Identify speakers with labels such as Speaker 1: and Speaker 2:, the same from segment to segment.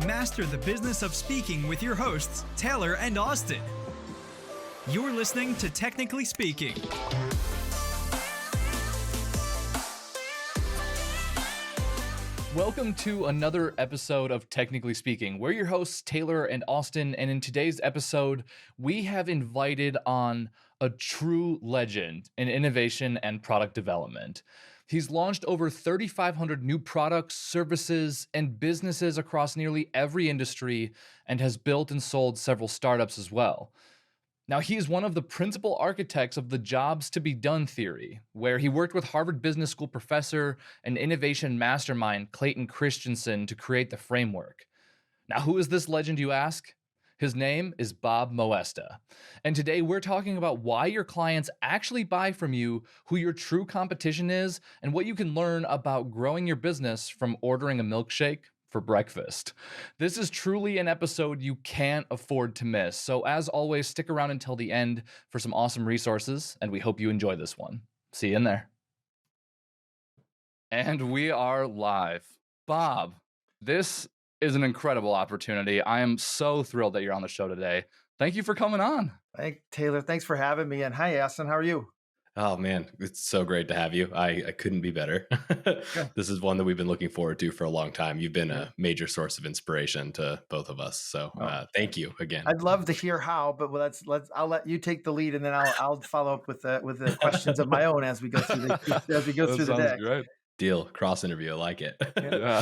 Speaker 1: Master the business of speaking with your hosts, Taylor and Austin. You're listening to Technically Speaking.
Speaker 2: Welcome to another episode of Technically Speaking. We're your hosts, Taylor and Austin, and in today's episode, we have invited on a true legend in innovation and product development. He's launched over 3,500 new products, services, and businesses across nearly every industry, and has built and sold several startups as well. Now, he is one of the principal architects of the jobs to be done theory, where he worked with Harvard Business School professor and innovation mastermind Clayton Christensen to create the framework. Now, who is this legend, you ask? His name is Bob Moesta. And today we're talking about why your clients actually buy from you, who your true competition is, and what you can learn about growing your business from ordering a milkshake for breakfast. This is truly an episode you can't afford to miss. So as always, stick around until the end for some awesome resources, and we hope you enjoy this one. See you in there. And we are live. Bob, this is an incredible opportunity. I am so thrilled that you're on the show today. Thank you for coming on.
Speaker 3: Taylor, thanks for having me. And hi, Austin, how are you?
Speaker 4: Oh man, it's so great to have you. I couldn't be better. This is one that we've been looking forward to for a long time. You've been a major source of inspiration to both of us. So thank you again.
Speaker 3: I'd love to hear how, but I'll let you take the lead, and then I'll follow up with the questions of my own as we go through the day.
Speaker 4: Great. Deal. Cross interview. I like it.
Speaker 3: Yeah.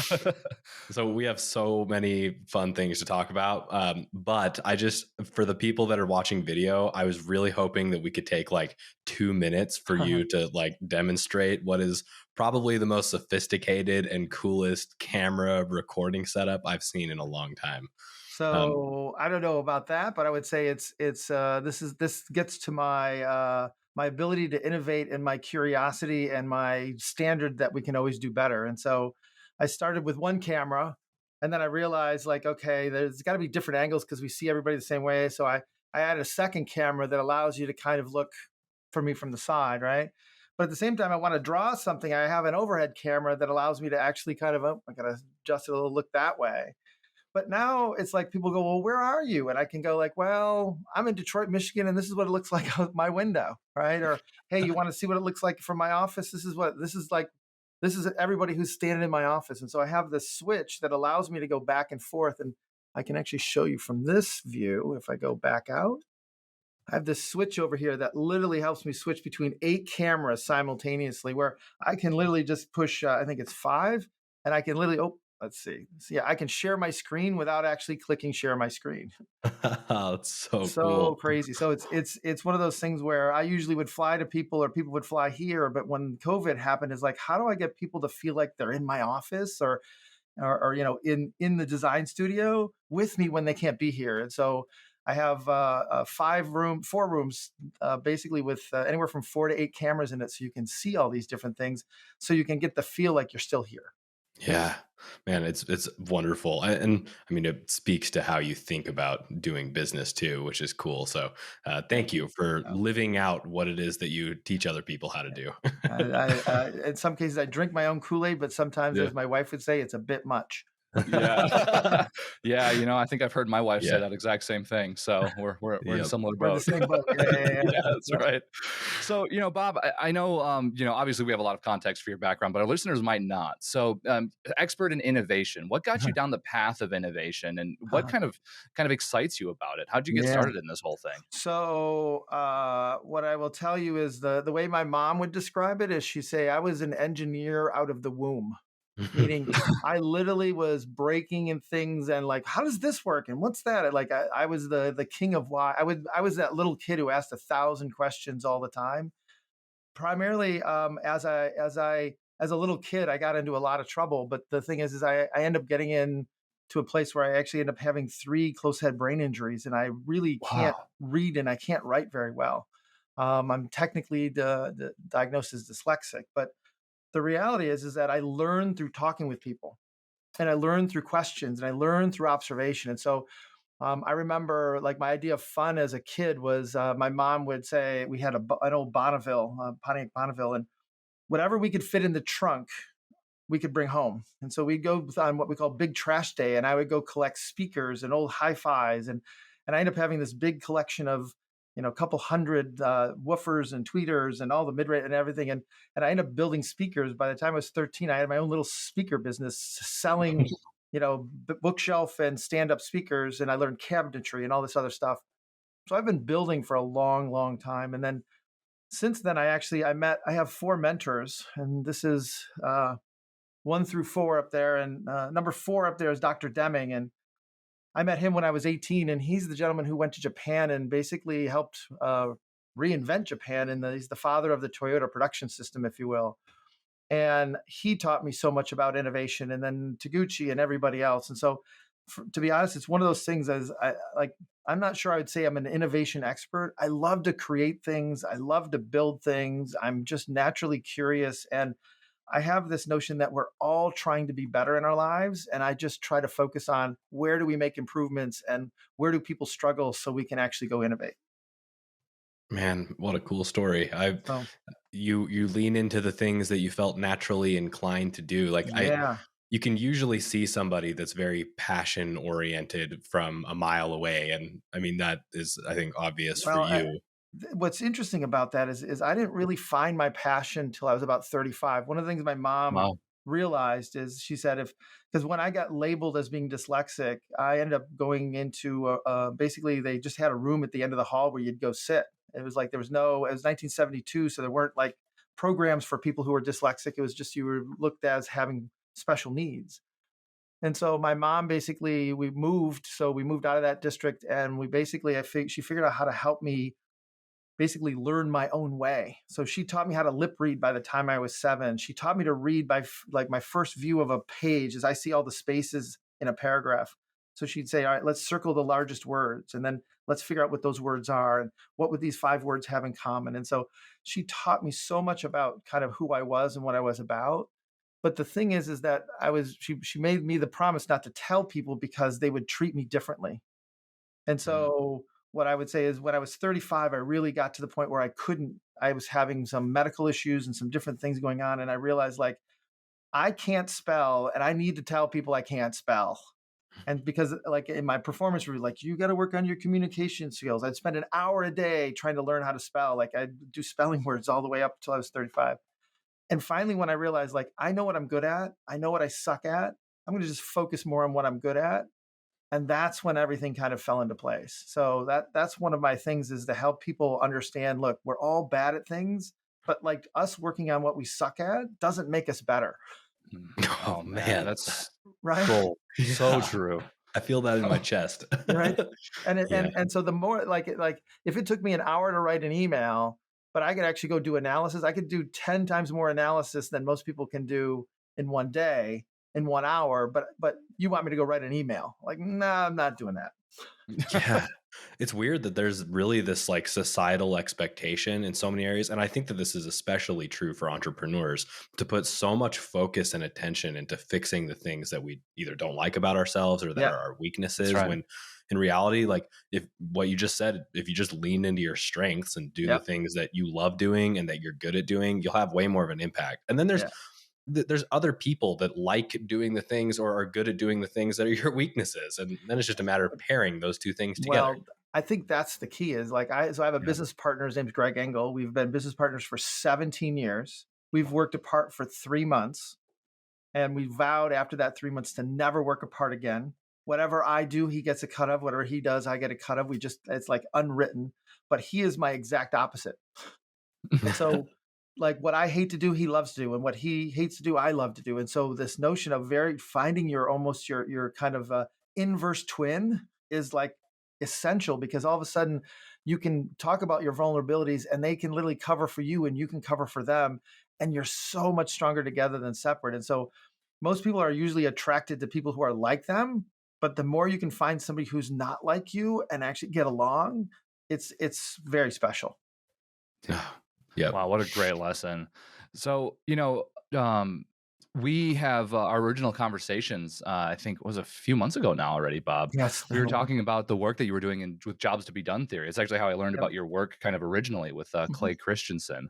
Speaker 4: So we have so many fun things to talk about. But for the people that are watching video, I was really hoping that we could take like 2 minutes for you to like demonstrate what is probably the most sophisticated and coolest camera recording setup I've seen in a long time.
Speaker 3: So I don't know about that, but I would say this gets to my ability to innovate and my curiosity and my standard that we can always do better. And so I started with one camera, and then I realized like, okay, there's got to be different angles because we see everybody the same way. So I added a second camera that allows you to kind of look for me from the side, right? But at the same time, I want to draw something. I have an overhead camera that allows me to actually kind of, I got to adjust it a little, look that way. But now it's like people go, well, where are you? And I can go like, well, I'm in Detroit, Michigan, and this is what it looks like out my window, right? Or, hey, you want to see what it looks like from my office? This is everybody who's standing in my office. And so I have this switch that allows me to go back and forth. And I can actually show you from this view. If I go back out, I have this switch over here that literally helps me switch between 8 cameras simultaneously, where I can literally just push, I think it's 5, and I can literally, let's see. Yeah, I can share my screen without actually clicking share my screen.
Speaker 4: That's so
Speaker 3: cool. Crazy. So it's one of those things where I usually would fly to people or people would fly here, but when COVID happened, it's like, how do I get people to feel like they're in my office or in the design studio with me when they can't be here? And so I have 4 rooms, basically with anywhere from 4 to 8 cameras in it, so you can see all these different things, so you can get the feel like you're still here.
Speaker 4: Yeah, man, it's wonderful. And I mean, it speaks to how you think about doing business too, which is cool. So thank you for living out what it is that you teach other people how to do.
Speaker 3: In some cases, I drink my own Kool-Aid, but sometimes, as my wife would say, it's a bit much.
Speaker 2: Yeah. Yeah. I think I've heard my wife say that exact same thing. So we're in a similar boat.
Speaker 3: We're in the same boat.
Speaker 2: Yeah, that's right. So, Bob, I know, obviously we have a lot of context for your background, but our listeners might not. So expert in innovation, what got you down the path of innovation, and what kind of excites you about it? How'd you get started in this whole thing?
Speaker 3: So what I will tell you is the way my mom would describe it is she'd say, I was an engineer out of the womb. Meaning I literally was breaking in things and like, how does this work? And what's that? Like, I was the king of why. I was that little kid who asked 1,000 questions all the time. Primarily, as a little kid, I got into a lot of trouble. But the thing is I end up getting in to a place where I actually end up having 3 close head brain injuries, and I really can't read and I can't write very well. I'm technically diagnosed as dyslexic, but the reality is that I learned through talking with people, and I learned through questions, and I learned through observation. And so I remember like my idea of fun as a kid was my mom would say, we had an old Bonneville, Pontiac Bonneville, and whatever we could fit in the trunk, we could bring home. And so we'd go on what we call big trash day, and I would go collect speakers and old hi-fis, and I ended up having this big collection of, a couple hundred woofers and tweeters and all the mid-rate and everything. And I ended up building speakers. By the time I was 13, I had my own little speaker business selling, bookshelf and stand-up speakers, and I learned cabinetry and all this other stuff. So I've been building for a long, long time. And then since then, I have 4 mentors, and this is 1 through 4 up there. And number 4 up there is Dr. Deming. And I met him when I was 18, and he's the gentleman who went to Japan and basically helped reinvent Japan. And he's the father of the Toyota production system, if you will. And he taught me so much about innovation, and then Taguchi and everybody else. And so, to be honest, it's one of those things I'm not sure I would say I'm an innovation expert. I love to create things. I love to build things. I'm just naturally curious. And I have this notion that we're all trying to be better in our lives. And I just try to focus on where do we make improvements and where do people struggle so we can actually go innovate.
Speaker 4: Man, what a cool story.
Speaker 3: So,
Speaker 4: You lean into the things that you felt naturally inclined to do.
Speaker 3: yeah.
Speaker 4: You can usually see somebody that's very passion oriented from a mile away. And I mean, that is, I think, obvious for you.
Speaker 3: What's interesting about that is I didn't really find my passion till I was about 35. One of the things my mom realized is she said, because when I got labeled as being dyslexic, I ended up going into basically they just had a room at the end of the hall where you'd go sit. It was like it was 1972, so there weren't like programs for people who were dyslexic. It was just you were looked at as having special needs. And so my mom basically, we moved out of that district, and she figured out how to help me basically learn my own way. So she taught me how to lip read by the time I was 7. She taught me to read by like my first view of a page as I see all the spaces in a paragraph. So she'd say, all right, let's circle the largest words, and then let's figure out what those words are and what would these 5 words have in common. And so she taught me so much about kind of who I was and what I was about. But the thing is that she made me the promise not to tell people because they would treat me differently. And so what I would say is when I was 35, I really got to the point where I was having some medical issues and some different things going on. And I realized like, I can't spell and I need to tell people I can't spell. And because like in my performance review, like you got to work on your communication skills. I'd spend an hour a day trying to learn how to spell. Like I'd do spelling words all the way up until I was 35. And finally, when I realized like, I know what I'm good at, I know what I suck at, I'm going to just focus more on what I'm good at. And that's when everything kind of fell into place. So that's one of my things is to help people understand, look, we're all bad at things, but like us working on what we suck at doesn't make us better.
Speaker 4: Oh man,
Speaker 2: that's
Speaker 3: right.
Speaker 2: Cool. So true.
Speaker 4: I feel that in my chest.
Speaker 3: Right. And so the more like if it took me an hour to write an email, but I could actually go do analysis, I could do 10 times more analysis than most people can do in one day, in 1 hour. But you want me to go write an email? Like, nah, I'm not doing that.
Speaker 4: Yeah. It's weird that there's really this like societal expectation in so many areas. And I think that this is especially true for entrepreneurs to put so much focus and attention into fixing the things that we either don't like about ourselves or that are our weaknesses. Right. When in reality, like if what you just said, if you just lean into your strengths and do the things that you love doing and that you're good at doing, you'll have way more of an impact. And then there's other people that like doing the things or are good at doing the things that are your weaknesses. And then it's just a matter of pairing those two things together.
Speaker 3: Well, I think that's the key is like, I have a business partner, his name's Greg Engel. We've been business partners for 17 years. We've worked apart for 3 months, and we vowed after that 3 months to never work apart again. Whatever I do, he gets a cut of. Whatever he does, I get a cut of. It's like unwritten, but he is my exact opposite. And so like what I hate to do, he loves to do. And what he hates to do, I love to do. And so this notion of finding your kind of inverse twin is like essential, because all of a sudden you can talk about your vulnerabilities and they can literally cover for you and you can cover for them. And you're so much stronger together than separate. And so most people are usually attracted to people who are like them. But the more you can find somebody who's not like you and actually get along, it's very special.
Speaker 4: Yeah.
Speaker 2: Wow, what a great lesson. So, we have our original conversations, I think it was a few months ago now already, Bob.
Speaker 3: Yes.
Speaker 2: We were talking about the work that you were doing with jobs to be done theory. It's actually how I learned about your work kind of originally with Clay Christensen.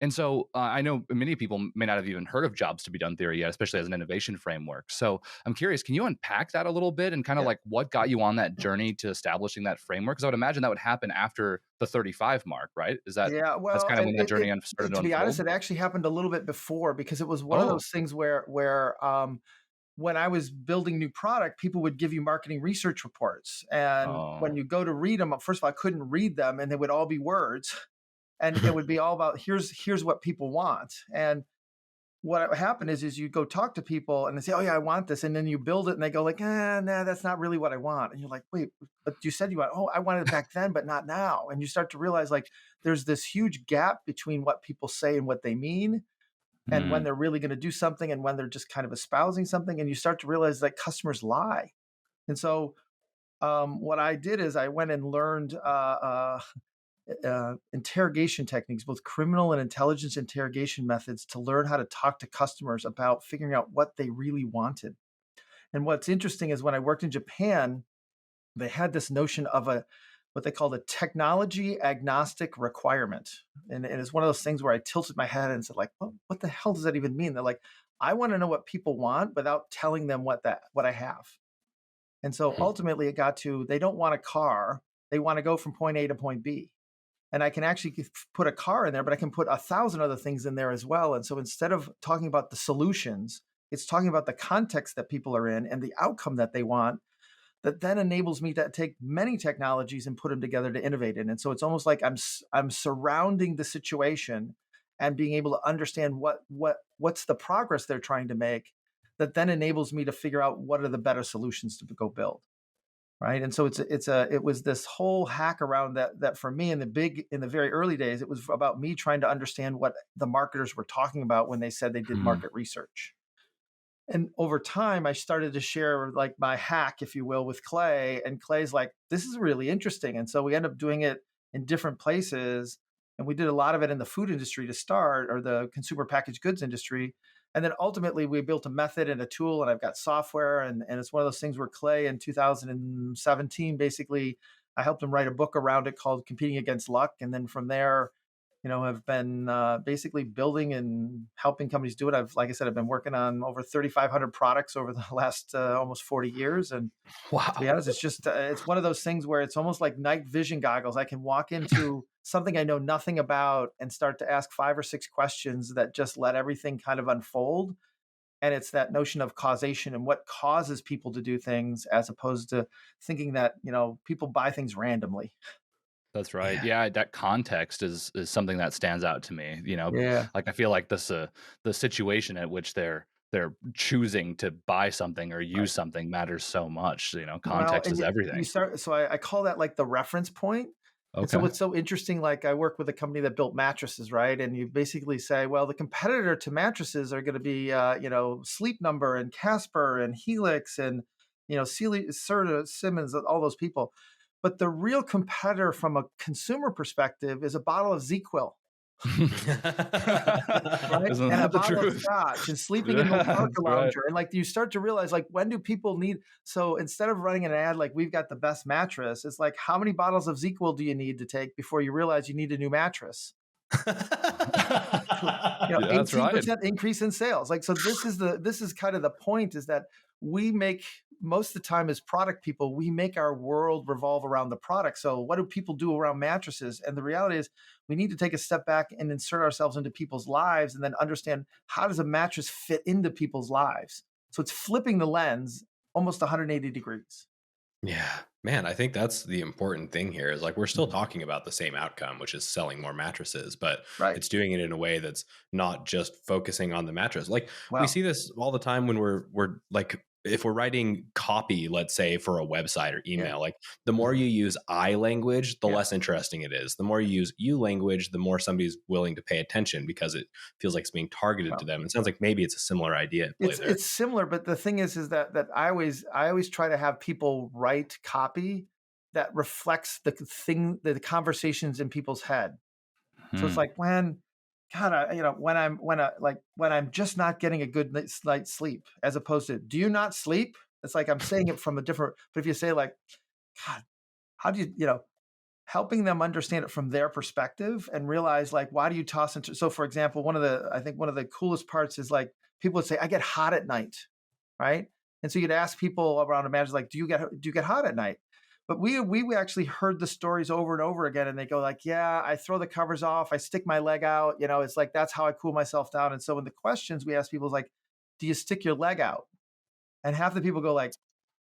Speaker 2: And so I know many people may not have even heard of jobs to be done theory yet, especially as an innovation framework. So I'm curious, can you unpack that a little bit and kind of
Speaker 3: Yeah.
Speaker 2: like what got you on that journey to establishing that framework? Because I would imagine that would happen after the 35 mark, right?
Speaker 3: Yeah,
Speaker 2: That's
Speaker 3: well,
Speaker 2: kind of
Speaker 3: and
Speaker 2: when that journey started to
Speaker 3: to be honest,
Speaker 2: unfold?
Speaker 3: it actually happened a little bit before because it was one of
Speaker 2: Oh,
Speaker 3: those things where when I was building new product, people would give you marketing research reports, and when
Speaker 2: oh,
Speaker 3: you go to read them, first of all, I couldn't read them, and they would all be words, and it would be all about here's what people want, and what happened is you go talk to people and they say, oh yeah, I want this, and then you build it and they go like, nah, that's not really what I want, and you're like, wait, but you said you want, oh, I wanted it back then but not now, and you start to realize like there's this huge gap between what people say and what they mean, and when
Speaker 2: hmm,
Speaker 3: they're really going to do something and when they're just kind of espousing something, and you start to realize that customers lie. And so what I did is I went and learned interrogation techniques, both criminal and intelligence interrogation methods, to learn how to talk to customers about figuring out what they really wanted. And what's interesting is when I worked in Japan, they had this notion of a what they called a technology agnostic requirement. And it's one of those things where I tilted my head and said, like, what the hell does that even mean? They're like, I want to know what people want without telling them what I have. And so ultimately it got to they don't want a car. They want to go from point A to point B. And I can actually put a car in there, but I can put 1,000 other things in there as well. And so instead of talking about the solutions, it's talking about the context that people are in and the outcome that they want, that then enables me to take many technologies and put them together to innovate in. And so it's almost like I'm surrounding the situation and being able to understand what's the progress they're trying to make, that then enables me to figure out what are the better solutions to go build. Right. And so it was this whole hack around that for me in the very early days, it was about me trying to understand what the marketers were talking about when they said they did
Speaker 2: hmm,
Speaker 3: market research. And over time, I started to share like my hack, if you will, with Clay. And Clay's like, this is really interesting. And so we end up doing it in different places. And we did a lot of it in the food industry to start, or the consumer packaged goods industry. And then ultimately we built a method and a tool, and I've got software. And it's one of those things where Clay in 2017, basically, I helped him write a book around it called Competing Against Luck. And then from there, have been basically building and helping companies do it. Like I said, I've been working on over 3,500 products over the last almost 40 years. And to be
Speaker 2: wow.
Speaker 3: honest, it's one of those things where it's almost like night vision goggles. I can walk into something I know nothing about and start to ask 5 or 6 questions that just let everything kind of unfold. And it's that notion of causation and what causes people to do things, as opposed to thinking that, people buy things randomly.
Speaker 2: That's right.
Speaker 4: Yeah.
Speaker 2: Yeah, that context is something that stands out to me.
Speaker 3: Yeah.
Speaker 2: Like I feel like the situation at which they're choosing to buy something or use something matters so much.
Speaker 3: Well,
Speaker 2: Context
Speaker 3: and
Speaker 2: is
Speaker 3: you
Speaker 2: everything.
Speaker 3: start, so I call that like the reference point. And so
Speaker 2: Okay.
Speaker 3: what's so interesting, like I work with a company that built mattresses, right? And you basically say, well, the competitor to mattresses are going to be, Sleep Number and Casper and Helix and, Serta, Simmons, all those people. But the real competitor from a consumer perspective is a bottle of ZzzQuil, right?
Speaker 2: Isn't
Speaker 3: And a
Speaker 2: that the
Speaker 3: bottle of
Speaker 2: truth?
Speaker 3: scotch and sleeping in the
Speaker 2: Yeah,
Speaker 3: Parker
Speaker 2: that's right.
Speaker 3: Lounger. And like you start to realize, like, when do people need? So instead of running an ad like we've got the best mattress, it's like, how many bottles of ZzzQuil do you need to take before you realize you need a new mattress?
Speaker 2: Yeah, that's right.
Speaker 3: 18% increase in sales. Like, so this is kind of the point, is that we make, most of the time as product people, we make our world revolve around the product. So what do people do around mattresses? And the reality is we need to take a step back and insert ourselves into people's lives and then understand, how does a mattress fit into people's lives? So it's flipping the lens almost 180 degrees.
Speaker 4: Yeah, man, I think that's the important thing here is like we're still
Speaker 3: Mhm.
Speaker 4: talking about the same outcome, which is selling more mattresses, but
Speaker 3: Right.
Speaker 4: it's doing it in a way that's not just focusing on the mattress. Like we
Speaker 3: Well,
Speaker 4: see this all the time when we're like if we're writing copy, let's say for a website or
Speaker 3: yeah.
Speaker 4: email, like the more you use I language, the
Speaker 3: Yeah.
Speaker 4: less interesting it is. The more you use you language, the more somebody's willing to pay attention because it feels like it's being targeted to
Speaker 3: Well,
Speaker 4: them. It sounds like maybe it's a similar idea at play there.
Speaker 3: it's similar, but the thing is that I always try to have people write copy that reflects the conversations in people's head. So it's
Speaker 2: Hmm.
Speaker 3: like, when, God, when I'm just not getting a good night's sleep, as opposed to, do you not sleep? It's like I'm saying it from a different. But if you say like, God, how do you, helping them understand it from their perspective and realize, like, why do you toss into, so for example, I think one of the coolest parts is like people would say, I get hot at night, right? And so you'd ask people around a manager, like, do you get hot at night? But we actually heard the stories over and over again, and they go like, yeah, I throw the covers off, I stick my leg out, it's like that's how I cool myself down. And so in the questions we ask people is like, do you stick your leg out? And half the people go like,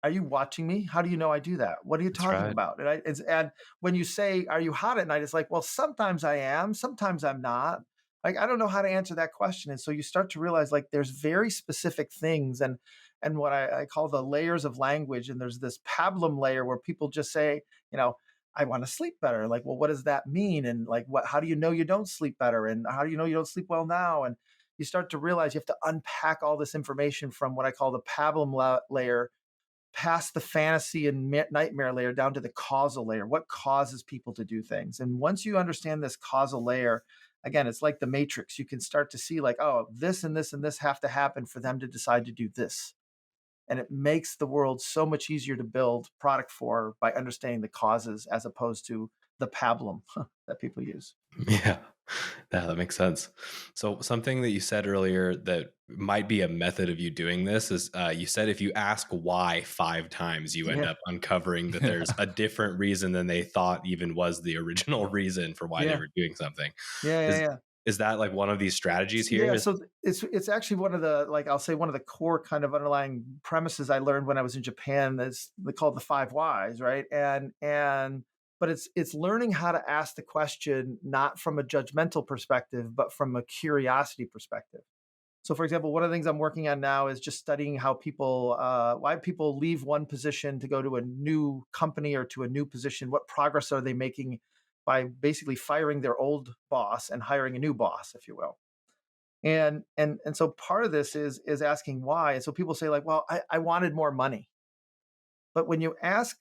Speaker 3: are you watching me? How do you know I do that? What are you
Speaker 2: That's
Speaker 3: talking
Speaker 2: right.
Speaker 3: about? And when you say, are you hot at night? It's like, well, sometimes I am, sometimes I'm not. Like, I don't know how to answer that question. And so you start to realize like there's very specific things and what I call the layers of language. And there's this pablum layer where people just say, I want to sleep better. Like, well, what does that mean? And like, how do you know you don't sleep better? And how do you know you don't sleep well now? And you start to realize you have to unpack all this information from what I call the pablum layer, past the fantasy and nightmare layer, down to the causal layer. What causes people to do things? And once you understand this causal layer, again, it's like the matrix. You can start to see like, oh, this and this and this have to happen for them to decide to do this. And it makes the world so much easier to build product for by understanding the causes as opposed to the pablum that people use.
Speaker 4: Yeah. Yeah, that makes sense. So something that you said earlier that might be a method of you doing this is you said if you ask why 5 times, you end
Speaker 3: Yeah.
Speaker 4: up uncovering that there's a different reason than they thought even was the original reason for why they
Speaker 3: Yeah.
Speaker 4: were doing something.
Speaker 3: Yeah.
Speaker 4: Is that like one of these strategies here?
Speaker 3: Yeah, so it's actually one of the, like, I'll say one of the core kind of underlying premises I learned when I was in Japan. That's they called the 5 whys, right? And but it's learning how to ask the question not from a judgmental perspective, but from a curiosity perspective. So, for example, one of the things I'm working on now is just studying how why people leave one position to go to a new company or to a new position. What progress are they making by basically firing their old boss and hiring a new boss, if you will? And so part of this is asking why. And so people say like, well, I wanted more money. But when you ask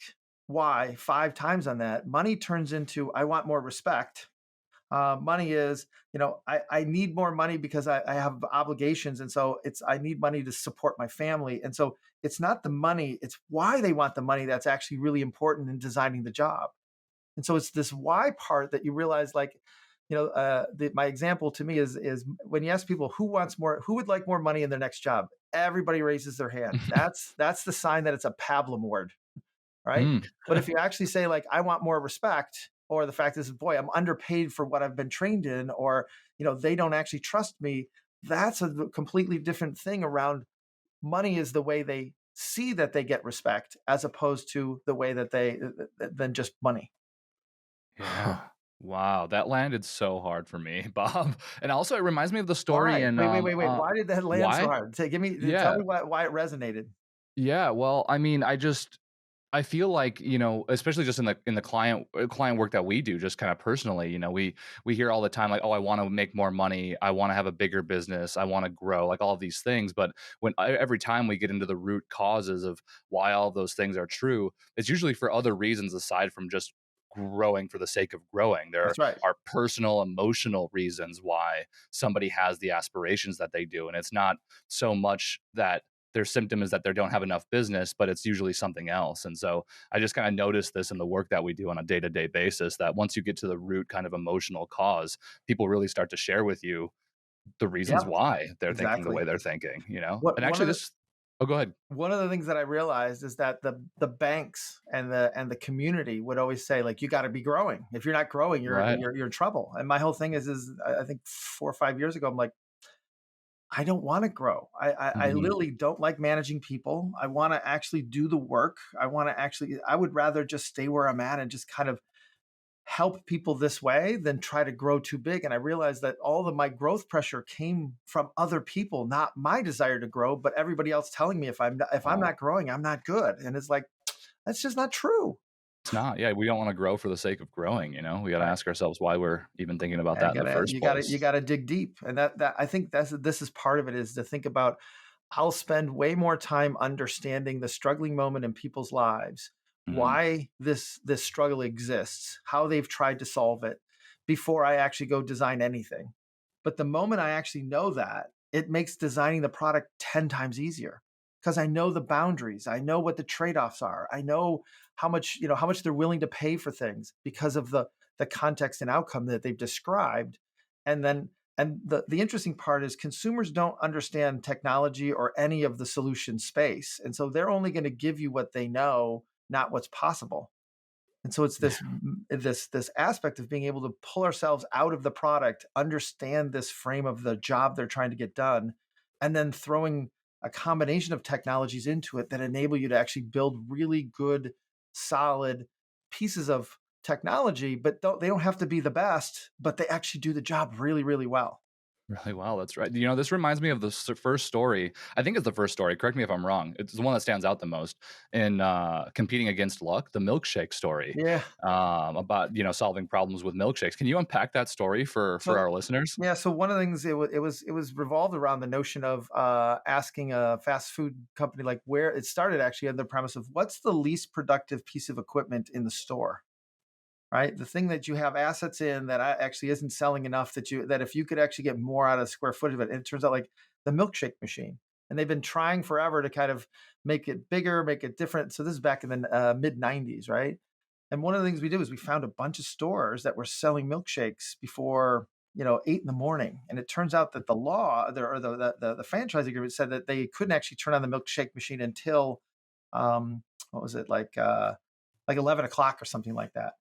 Speaker 3: why 5 times on that, money turns into I want more respect. Money is, I need more money because I have obligations. And so I need money to support my family. And so it's not the money, it's why they want the money that's actually really important in designing the job. And so it's this why part that you realize, like, my example to me is when you ask people who would like more money in their next job, everybody raises their hand. That's the sign that it's a pablum word, right?
Speaker 2: Mm.
Speaker 3: But if you actually say like, I want more respect, or the fact is, boy, I'm underpaid for what I've been trained in, or, they don't actually trust me. That's a completely different thing around money is the way they see that they get respect as opposed to the way that than just money.
Speaker 2: Yeah. Wow, that landed so hard for me, Bob. And also, it reminds me of the story
Speaker 3: Why?
Speaker 2: in
Speaker 3: Wait. Why did that land so
Speaker 2: why?
Speaker 3: hard? Tell
Speaker 2: Yeah,
Speaker 3: me why it resonated.
Speaker 2: yeah. Well, I mean, I feel like, especially just in the client work that we do, just kind of personally, we hear all the time like, oh, I want to make more money, I want to have a bigger business, I want to grow, like all of these things. But every time we get into the root causes of why all of those things are true, it's usually for other reasons aside from just growing for the sake of growing. There
Speaker 3: That's right.
Speaker 2: are personal, emotional reasons why somebody has the aspirations that they do, and it's not so much that their symptom is that they don't have enough business, but it's usually something else. And so I just kind of noticed this in the work that we do on a day-to-day basis, that once you get to the root kind of emotional cause, people really start to share with you the reasons
Speaker 3: Yep,
Speaker 2: why they're thinking the
Speaker 3: exactly.
Speaker 2: way they're thinking,
Speaker 3: What
Speaker 2: And
Speaker 3: one
Speaker 2: actually
Speaker 3: of the
Speaker 2: this, oh, go ahead.
Speaker 3: one of the things that I realized is that the banks and the community would always say like, you got to be growing. If you're not growing,
Speaker 2: Right.
Speaker 3: you're in trouble. And my whole thing is I think 4 or 5 years ago, I'm like, I don't want to grow. I
Speaker 2: Mhm.
Speaker 3: literally don't like managing people. I want to actually do the work. I would rather just stay where I'm at and just kind of help people this way than try to grow too big. And I realized that all of my growth pressure came from other people, not my desire to grow, but everybody else telling me if I'm
Speaker 2: Wow.
Speaker 3: not growing, I'm not good. And it's like, that's just not true.
Speaker 2: It's not. Yeah, we don't want to grow for the sake of growing, We got to
Speaker 3: Right.
Speaker 2: ask ourselves why we're even thinking about
Speaker 3: And
Speaker 2: that in the first
Speaker 3: you
Speaker 2: place.
Speaker 3: gotta dig deep. And that I think this is part of it, is to think about, I'll spend way more time understanding the struggling moment in people's lives,
Speaker 2: Mhm.
Speaker 3: why this struggle exists, how they've tried to solve it, before I actually go design anything. But the moment I actually know that, it makes designing the product 10 times easier. because I know the boundaries. I know what the trade-offs are. I know how much, how much they're willing to pay for things because of the context and outcome that they've described. And then, and the interesting part is consumers don't understand technology or any of the solution space. And so they're only going to give you what they know, not what's possible. And so it's this aspect of being able to pull ourselves out of the product, understand this frame of the job they're trying to get done, and then throwing a combination of technologies into it that enable you to actually build really good, solid pieces of technology, but they don't have to be the best, but they actually do the job really, really well.
Speaker 2: Really well, that's right. This reminds me of the first story. I think it's the first story. Correct me if I'm wrong. It's the one that stands out the most in competing against luck, the Milkshake Story.
Speaker 3: Yeah.
Speaker 2: About solving problems with milkshakes. Can you unpack that story for our listeners?
Speaker 3: Yeah. So one of the things it was revolved around the notion of asking a fast food company, like, where it started actually on the premise of what's the least productive piece of equipment in the store. Right, the thing that you have assets in that actually isn't selling enough that if you could actually get more out of the square footage of it, and it turns out like the milkshake machine, and they've been trying forever to kind of make it bigger, make it different. So this is back in the mid '90s, right? And one of the things we did was we found a bunch of stores that were selling milkshakes before 8 in the morning, and it turns out that the law or the franchise agreement said that they couldn't actually turn on the milkshake machine until what was it, like 11 o'clock or something like that.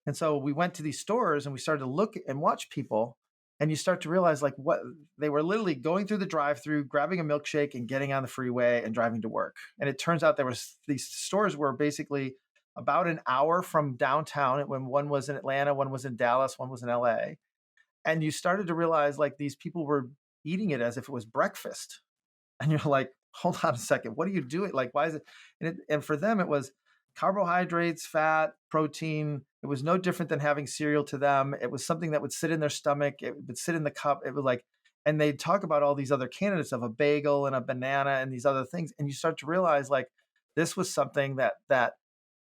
Speaker 3: And so we went to these stores and we started to look and watch people, and you start to realize like what they were literally going through the drive-through, grabbing a milkshake and getting on the freeway and driving to work. And it turns out these stores were basically about an hour from downtown, when one was in Atlanta, one was in Dallas, one was in LA. And you started to realize like these people were eating it as if it was breakfast. And you're like, hold on a second, what are you doing? Like, why is it? And for them, it was carbohydrates, fat, protein. It was no different than having cereal to them. It was something that would sit in their stomach. It would sit in the cup. It was like, and they'd talk about all these other candidates of a bagel and a banana and these other things. And you start to realize like this was something that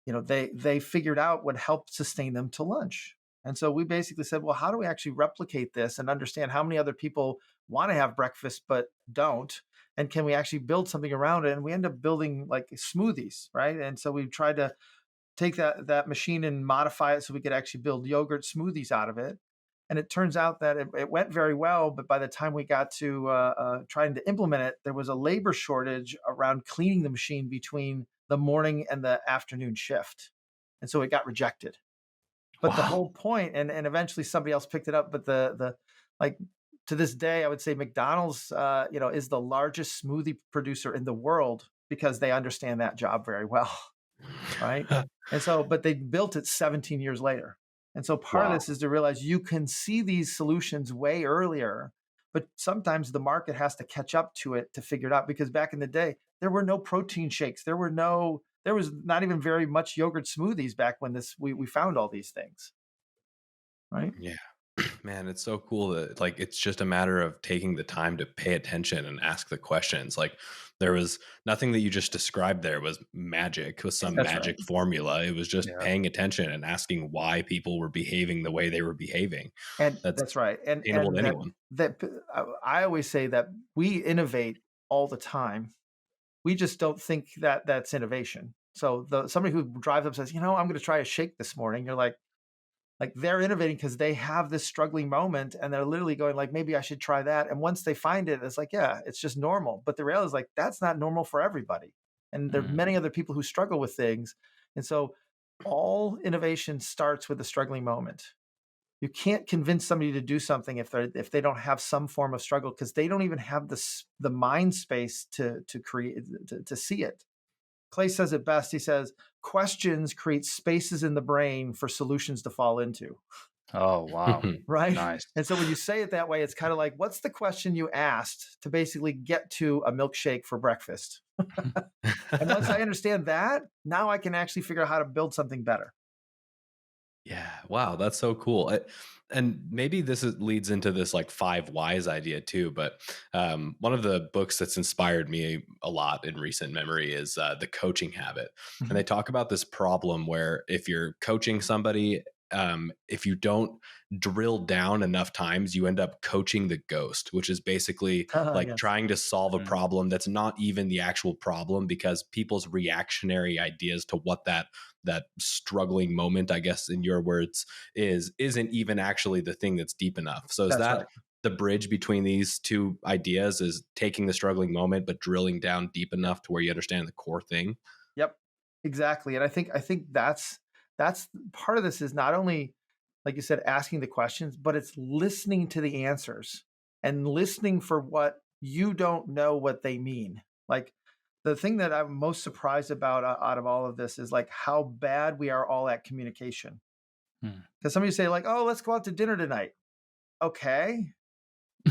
Speaker 3: they figured out would help sustain them to lunch. And so we basically said, well, how do we actually replicate this and understand how many other people want to have breakfast but don't? And can we actually build something around it? And we end up building like smoothies, right? And so we tried to take that machine and modify it so we could actually build yogurt smoothies out of it. And it turns out that it went very well, but by the time we got to trying to implement it, there was a labor shortage around cleaning the machine between the morning and the afternoon shift. And so it got rejected. But the whole point, and eventually somebody else picked it up, but the like, to this day, I would say McDonald's, is the largest smoothie producer in the world because they understand that job very well, right? And so, but they built it 17 years later. And so part of this is to realize you can see these solutions way earlier, but sometimes the market has to catch up to it to figure it out. Because back in the day, there were no protein shakes. There was not even very much yogurt smoothies back when we found all these things, right?
Speaker 4: Yeah. Man, it's so cool that like it's just a matter of taking the time to pay attention and ask the questions. Like there was nothing that you just described there was magic, was some magic formula. It was just paying attention and asking why people were behaving the way they were behaving.
Speaker 3: And that's right. And
Speaker 4: anyone.
Speaker 3: I always say that we innovate all the time. We just don't think that that's innovation. So somebody who drives up says, I'm going to try a shake this morning. You're like they're innovating because they have this struggling moment and they're literally going like, maybe I should try that. And once they find it, it's like, yeah, it's just normal. But the reality is like, that's not normal for everybody. And there are many other people who struggle with things. And so all innovation starts with a struggling moment. You can't convince somebody to do something if they don't have some form of struggle, because they don't even have the mind space to create, to see it. Clay says it best. He says, questions create spaces in the brain for solutions to fall into.
Speaker 2: Oh, wow.
Speaker 3: Right?
Speaker 2: Nice.
Speaker 3: And so when you say it that way, it's kind of like, what's the question you asked to basically get to a milkshake for breakfast? And once I understand that, now I can actually figure out how to build something better.
Speaker 4: Yeah. Wow. That's so cool. And maybe this leads into this like 5 whys idea too. But one of the books that's inspired me a lot in recent memory is The Coaching Habit. And they talk about this problem where if you're coaching somebody if you don't drill down enough times, you end up coaching the ghost, which is basically like
Speaker 3: Yes.
Speaker 4: trying to solve a
Speaker 2: Mm.
Speaker 4: problem that's not even the actual problem, because people's reactionary ideas to what that struggling moment, I guess in your words, isn't even actually the thing that's deep enough. So is
Speaker 3: That's
Speaker 4: that
Speaker 3: right.
Speaker 4: the bridge between these two ideas, is taking the struggling moment but drilling down deep enough to where you understand the core thing?
Speaker 3: Yep, exactly. And I think that's part of this, is not only, like you said, asking the questions, but it's listening to the answers and listening for what you don't know what they mean. Like, the thing that I'm most surprised about out of all of this is like how bad we are all at communication.
Speaker 2: Hmm.
Speaker 3: Because somebody say like, "Oh, let's go out to dinner tonight." Okay,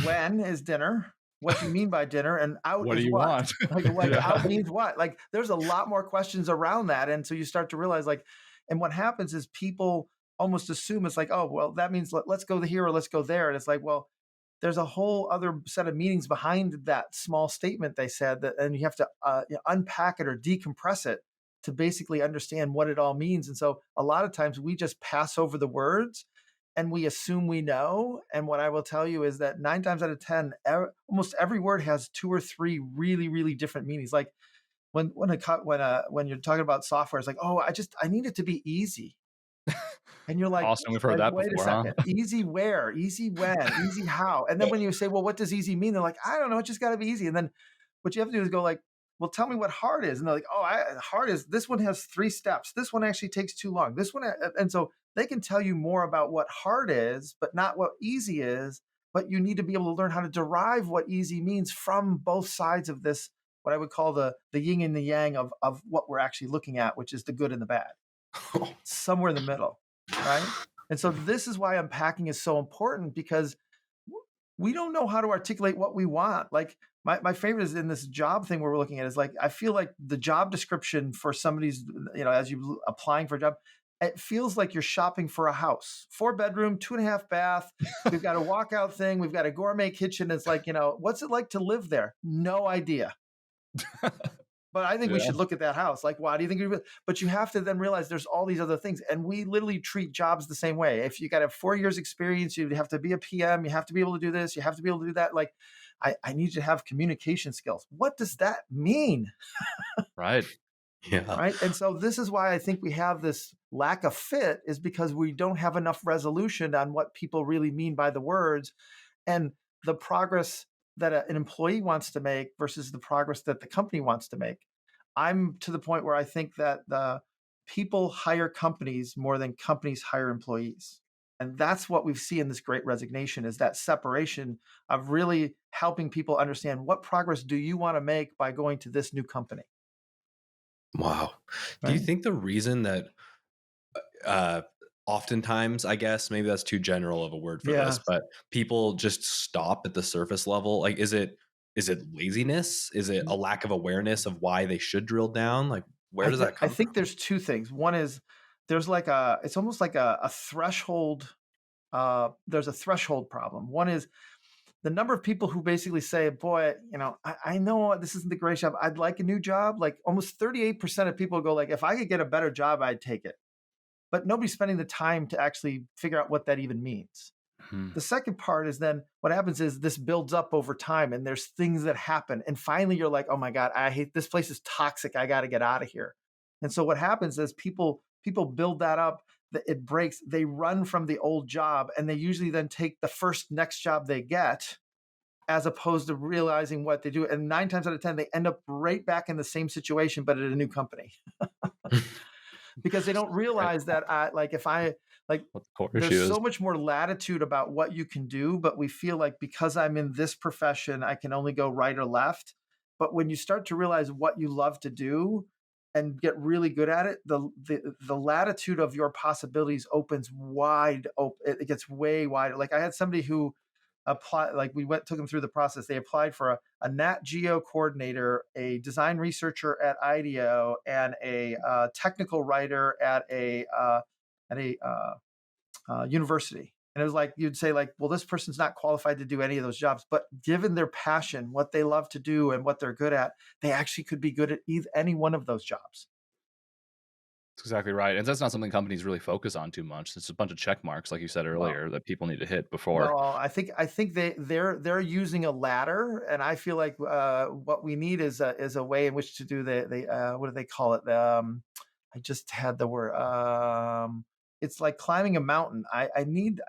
Speaker 3: when is dinner? What do you mean by dinner? And out
Speaker 2: What do
Speaker 3: is
Speaker 2: you
Speaker 3: what?
Speaker 2: want?
Speaker 3: Like
Speaker 2: Yeah.
Speaker 3: out means what? Like, there's a lot more questions around that. And so you start to realize like, and what happens is people almost assume it's like, oh, well, that means let's go here or let's go there. And it's like, well, there's a whole other set of meanings behind that small statement they said, that, and you have to unpack it or decompress it to basically understand what it all means. And so a lot of times we just pass over the words and we assume we know. And what I will tell you is that 9 times out of 10, almost every word has 2 or 3 really, really different meanings. Like when you're talking about software, it's like, oh, I need it to be easy. And you're
Speaker 2: Awesome. We've heard that
Speaker 3: wait a
Speaker 2: before, huh?
Speaker 3: second, easy where, easy when, easy how. And then when you say, well, what does easy mean? They're like, I don't know, it just got to be easy. And then what you have to do is go like, well, tell me what hard is. And they're like, oh, hard is, this one has 3 steps. This one actually takes too long. This one, and so they can tell you more about what hard is, but not what easy is. But you need to be able to learn how to derive what easy means from both sides of this, what I would call the yin and the yang of what we're actually looking at, which is the good and the bad, somewhere in the middle, right? And so this is why unpacking is so important, because we don't know how to articulate what we want. Like my favorite is in this job thing where we're looking at is like, I feel like the job description for somebody's, as you applying for a job, it feels like you're shopping for a house, 4-bedroom, 2.5 bath. We've got a walkout thing. We've got a gourmet kitchen. It's like, what's it like to live there? No idea. But I think we should look at that house. Like, why do you think we would? But you have to then realize there's all these other things. And we literally treat jobs the same way. If you got to have 4 years experience, you have to be a PM, you have to be able to do this, you have to be able to do that. Like, I need you to have communication skills. What does that mean?
Speaker 2: Right.
Speaker 4: Yeah.
Speaker 3: Right. And so this is why I think we have this lack of fit, is because we don't have enough resolution on what people really mean by the words and the progress that an employee wants to make versus the progress that the company wants to make. I'm to the point where I think that the people hire companies more than companies hire employees. And that's what we see in this great resignation, is that separation of really helping people understand what progress do you want to make by going to this new company.
Speaker 4: Wow. Do you
Speaker 3: Right?
Speaker 4: think the reason that uh oftentimes, I guess maybe that's too general of a word for
Speaker 3: Yeah.
Speaker 4: this, but people just stop at the surface level? Like, is it laziness? Is it a lack of awareness of why they should drill down? Like, where does that
Speaker 3: I
Speaker 4: come
Speaker 3: think
Speaker 4: from?
Speaker 3: there's 2 things. One is there's like it's almost like a threshold. There's a threshold problem. One is the number of people who basically say, boy, I know this isn't the great job. I'd like a new job. Like almost 38% of people go like, if I could get a better job, I'd take it. But nobody's spending the time to actually figure out what that even means.
Speaker 2: Hmm.
Speaker 3: The second part is then what happens is this builds up over time and there's things that happen. And finally you're like, oh my God, I hate this place, is toxic. I got to get out of here. And so what happens is people build that up, that it breaks, they run from the old job, and they usually then take the first next job they get, as opposed to realizing what they do. And 9 times out of 10, they end up right back in the same situation, but at a new company. Because they don't
Speaker 2: Right.
Speaker 3: realize that
Speaker 2: What the core
Speaker 3: there's
Speaker 2: issue is.
Speaker 3: so much more latitude about what you can do, but we feel like because I'm in this profession, I can only go right or left. But when you start to realize what you love to do and get really good at it, the latitude of your possibilities opens wide open. It gets way wider. Like I had somebody who applied, like took them through the process. They applied for a Nat Geo coordinator, a design researcher at IDEO, and a technical writer at a university. And it was like, you'd say like, well, this person's not qualified to do any of those jobs, but given their passion, what they love to do and what they're good at, they actually could be good at any one of those jobs.
Speaker 2: That's exactly right. And that's not something companies really focus on too much. It's a bunch of check marks, like you said
Speaker 3: Well,
Speaker 2: earlier, that people need to hit before.
Speaker 3: well, I think they're using a ladder, and I feel like what we need is a way in which to do the what do they call it? I just had the word. It's like climbing a mountain. I need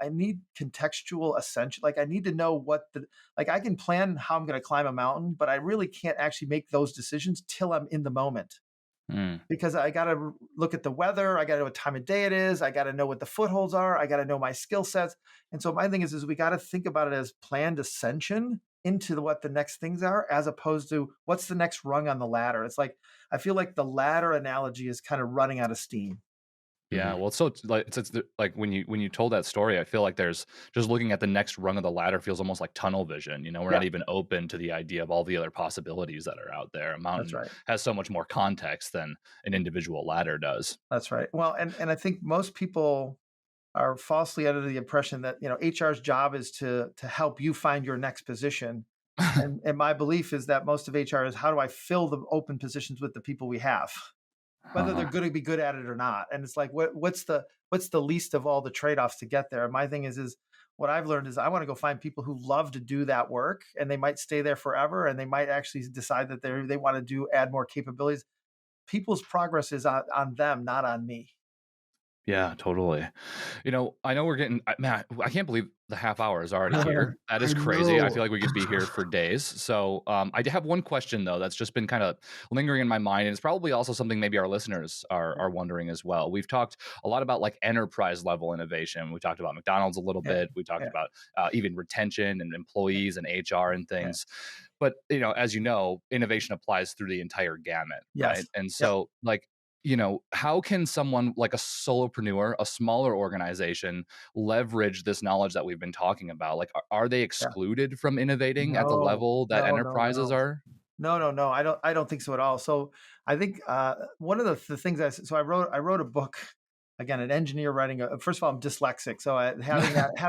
Speaker 3: contextual ascension. Like I need to know what the like I can plan how I'm going to climb a mountain, but I really can't actually make those decisions till I'm in the moment.
Speaker 2: Mm.
Speaker 3: Because I got to look at the weather. I got to know what time of day it is. I got to know what the footholds are. I got to know my skill sets. And so my thing is we got to think about it as planned ascension into what the next things are, as opposed to what's the next rung on the ladder. It's like, I feel like the ladder analogy is kind of running out of steam.
Speaker 2: Yeah,
Speaker 4: Mhm.
Speaker 2: well, like when you told that story, I feel like there's just looking at the next rung of the ladder feels almost like tunnel vision. You know, we're
Speaker 3: Yeah,
Speaker 2: not even open to the idea of all the other possibilities that are out there. A
Speaker 3: that's
Speaker 2: mountain
Speaker 3: right.
Speaker 2: has so much more context than an individual ladder does.
Speaker 3: That's right. Well, and I think most people are falsely under the impression that, HR's job is to help you find your next position. And my belief is that most of HR is, how do I fill the open positions with the people we have, whether they're
Speaker 2: Uh-huh.
Speaker 3: going to be good at it or not. And it's like, what's the least of all the trade-offs to get there? And my thing is what I've learned is I want to go find people who love to do that work, and they might stay there forever, and they might actually decide that they want to add more capabilities. People's progress is on them, not on me.
Speaker 2: Yeah, totally. You know, I know we're getting, man, I can't believe the half hour is already here. That
Speaker 3: I
Speaker 2: is crazy. I
Speaker 3: know.
Speaker 2: feel like we could be here for days. So I do have one question though that's just been kind of lingering in my mind, and it's probably also something maybe our listeners are wondering as well. We've talked a lot about like enterprise level innovation. We talked about McDonald's a little
Speaker 3: Yeah,
Speaker 2: bit. We talked
Speaker 3: yeah,
Speaker 2: about even retention and employees and HR and
Speaker 3: yeah.
Speaker 2: things. But you know, as you know, innovation applies through the entire gamut, right?
Speaker 3: Yes.
Speaker 2: And
Speaker 3: Yep.
Speaker 2: so like, you know, how can someone like a solopreneur, a smaller organization, leverage this knowledge that we've been talking about? Like, are they
Speaker 3: Yeah.
Speaker 2: excluded from innovating at the
Speaker 3: No,
Speaker 2: level that
Speaker 3: no, no,
Speaker 2: enterprises
Speaker 3: no.
Speaker 2: are?
Speaker 3: No, no, no. I don't think so at all. So I think one of the things so I wrote a book, again, an engineer writing first of all, I'm dyslexic. So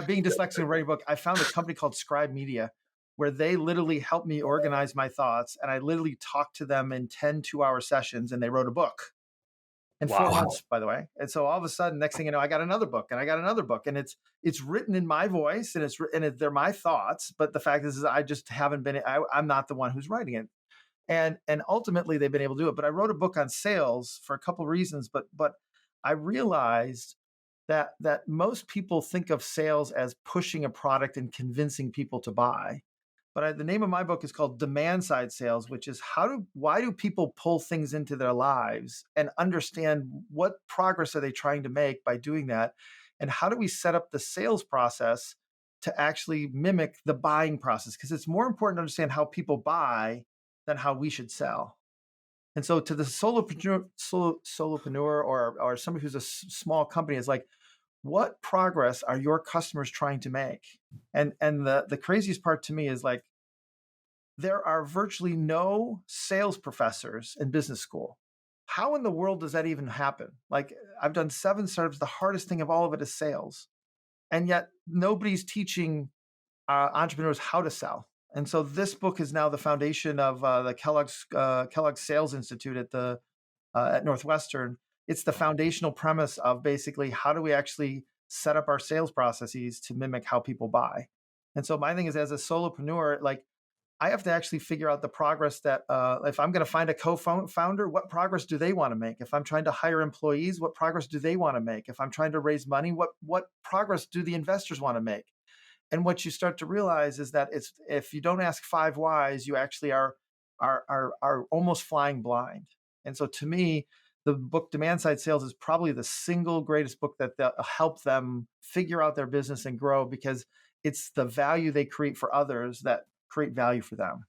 Speaker 3: being dyslexic and writing a book, I found a company called Scribe Media, where they literally helped me organize my thoughts, and I literally talked to them in 10 2-hour sessions, and they wrote a book in four
Speaker 2: Wow.
Speaker 3: months, by the way. And so all of a sudden, next thing you know, I got another book, and I got another book, and it's written in my voice, and they're my thoughts. But the fact is I just haven't been. I'm not the one who's writing it, and ultimately they've been able to do it. But I wrote a book on sales for a couple of reasons. But I realized that most people think of sales as pushing a product and convincing people to buy. But the name of my book is called Demand Side Sales, which is why do people pull things into their lives, and understand what progress are they trying to make by doing that, and how do we set up the sales process to actually mimic the buying process, because it's more important to understand how people buy than how we should sell. And so to the solopreneur, or somebody who's a small company, is like, what progress are your customers trying to make? And the craziest part to me is like, there are virtually no sales professors in business school. How in the world does that even happen? Like, I've done 7 startups. The hardest thing of all of it is sales. And yet nobody's teaching entrepreneurs how to sell. And so this book is now the foundation of the Kellogg's Sales Institute at Northwestern. It's the foundational premise of basically how do we actually set up our sales processes to mimic how people buy. And so my thing is, as a solopreneur, like, I have to actually figure out the progress that if I'm going to find a co-founder, what progress do they want to make? If I'm trying to hire employees, what progress do they want to make? If I'm trying to raise money, what progress do the investors want to make? And what you start to realize is that it's, if you don't ask 5 whys, you actually are almost flying blind. And so to me, the book Demand Side Sales is probably the single greatest book that help them figure out their business and grow, because it's the value they create for others that create value for them.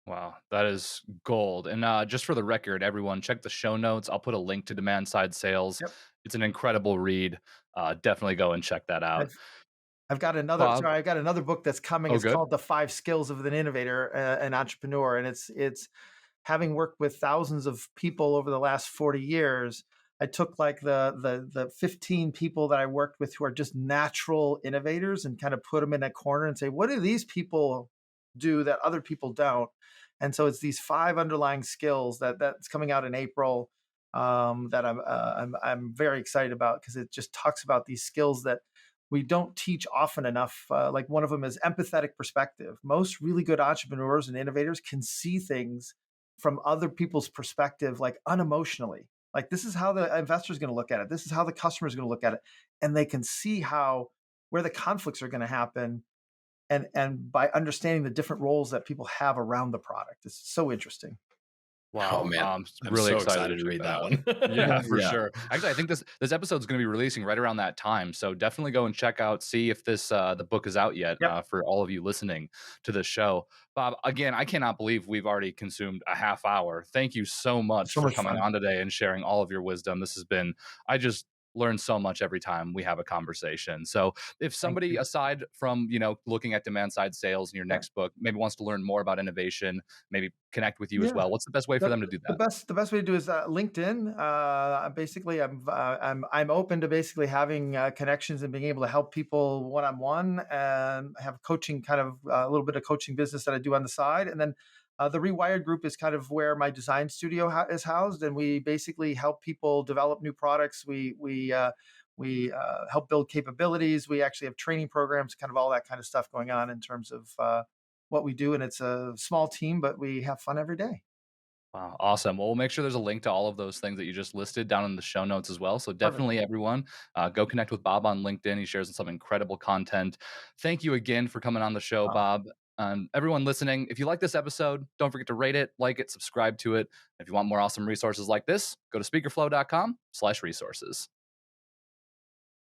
Speaker 2: Wow, that is gold. And just for the record, everyone, check the show notes. I'll put a link to Demand Side Sales.
Speaker 3: Yep.
Speaker 2: It's an incredible read. Definitely go and check that out.
Speaker 3: I've got another
Speaker 2: Bob,
Speaker 3: sorry, I've got another book that's coming.
Speaker 2: oh,
Speaker 3: It's
Speaker 2: good.
Speaker 3: called The 5 Skills of an Innovator, an Entrepreneur. And it's having worked with thousands of people over the last 40 years. I took like the 15 people that I worked with who are just natural innovators, and kind of put them in a corner and say, what do these people do that other people don't? And so it's these 5 underlying skills that's coming out in April. that I'm very excited about, because it just talks about these skills that we don't teach often enough. Like one of them is empathetic perspective. Most really good entrepreneurs and innovators can see things from other people's perspective, like unemotionally. Like, this is how the investor is going to look at it. This is how the customer is going to look at it. And they can see where the conflicts are going to happen. And by understanding the different roles that people have around the product. It's so interesting.
Speaker 2: Wow.
Speaker 4: Oh man,
Speaker 2: I'm
Speaker 4: I'm
Speaker 2: really
Speaker 4: so
Speaker 2: excited
Speaker 4: to read
Speaker 2: check
Speaker 4: that one.
Speaker 2: Yeah, for
Speaker 4: Yeah.
Speaker 2: sure. Actually, I think this episode is going to be releasing right around that time. So definitely go and check out, see if the book is out yet,
Speaker 3: Yep.
Speaker 2: for all of you listening to the show. Bob, again, I cannot believe we've already consumed a half hour. Thank you so much
Speaker 3: So
Speaker 2: for
Speaker 3: much
Speaker 2: coming
Speaker 3: fun.
Speaker 2: on today and sharing all of your wisdom. This has been, I just learn so much every time we have a conversation. So if somebody,
Speaker 3: you.
Speaker 2: aside from, looking at demand side sales in your
Speaker 3: Yeah.
Speaker 2: next book, maybe wants to learn more about innovation, maybe connect with you as
Speaker 3: Yeah.
Speaker 2: well, what's the best way for them to do that?
Speaker 3: The best way to do is LinkedIn. Basically, I'm open to basically having connections and being able to help people one-on-one, and have coaching, kind of a little bit of coaching business that I do on the side. And then the Rewired group is kind of where my design studio is housed, and we basically help people develop new products. We help build capabilities. We actually have training programs, kind of all that kind of stuff going on in terms of what we do. And it's a small team, but we have fun every day.
Speaker 2: Wow, awesome. Well, we'll make sure there's a link to all of those things that you just listed down in the show notes as well. So definitely, everyone, go connect with Bob on LinkedIn. He shares some incredible content. Thank you again for coming on the show, Bob. Everyone listening, if you like this episode, don't forget to rate it, like it, subscribe to it. If you want more awesome resources like this, go to speakerflow.com/resources.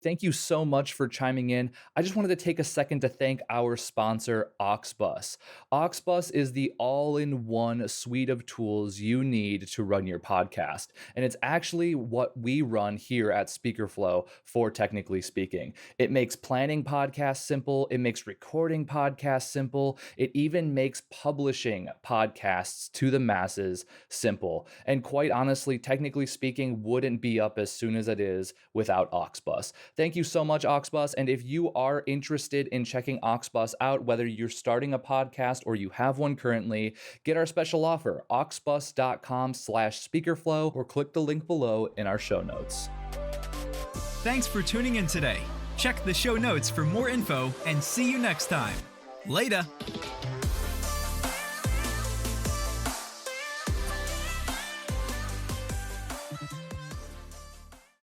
Speaker 2: Thank you so much for chiming in. I just wanted to take a second to thank our sponsor, Auxbus. Auxbus is the all-in-one suite of tools you need to run your podcast. And it's actually what we run here at Speakerflow for Technically Speaking. It makes planning podcasts simple. It makes recording podcasts simple. It even makes publishing podcasts to the masses simple. And quite honestly, Technically Speaking wouldn't be up as soon as it is without Auxbus. Thank you so much, Auxbus. And if you are interested in checking Auxbus out, whether you're starting a podcast or you have one currently, get our special offer, auxbus.com/speakerflow, or click the link below in our show notes.
Speaker 1: Thanks for tuning in today. Check the show notes for more info and see you next time. Later.